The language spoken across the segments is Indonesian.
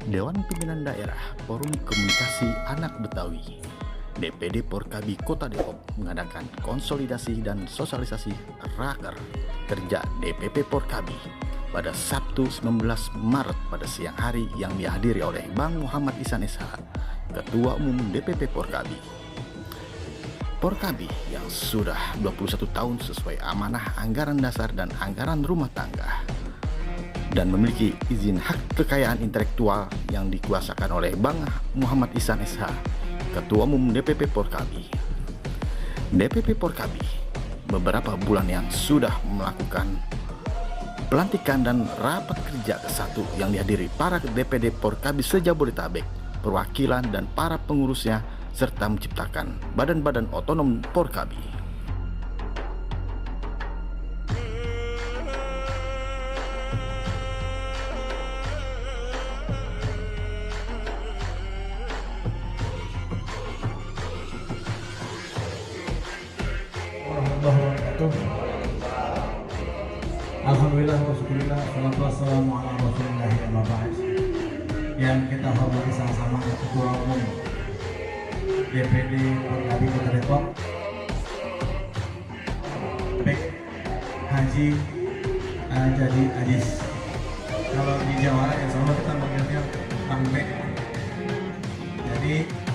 Dewan Pimpinan Daerah Forum Komunikasi Anak Betawi DPD Porkabi Kota Depok mengadakan konsolidasi dan sosialisasi raker kerja DPP Porkabi pada Sabtu 19 Maret pada siang hari yang dihadiri oleh Bang Muhammad Ihsan SH, Ketua Umum DPP Porkabi. Porkabi yang sudah 21 tahun sesuai amanah anggaran dasar dan anggaran rumah tangga dan memiliki izin hak kekayaan intelektual yang dikuasakan oleh Bang Muhammad Ihsan SH, Ketua Umum DPP Porkabi. DPP Porkabi beberapa bulan yang sudah melakukan pelantikan dan rapat kerja ke-1 yang dihadiri para DPD Porkabi se-Jabodetabek, perwakilan dan para pengurusnya, serta menciptakan badan-badan otonom Porkabi. Warahmatullahi wabarakatuh. Alhamdulillah wassalatu wassalamu ala rasulillahi amma ba'd. Yang kita hormati sama-sama Ketua Umum DPD Porkabi Kota Depok, Bek Haji Jadi Ajis. Kalau di Jawa ya sama kita manggilnya Bang Bek. Jadi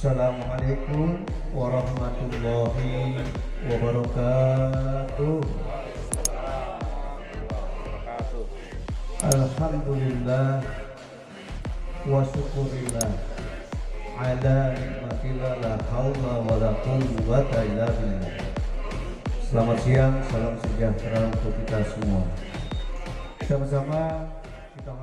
Assalamualaikum warahmatullahi wabarakatuh. Alhamdulillah wa syukurillah ala nikmatillah la haula wa la quwwata illa billah. Selamat siang, salam sejahtera untuk kita semua. Sama-sama kita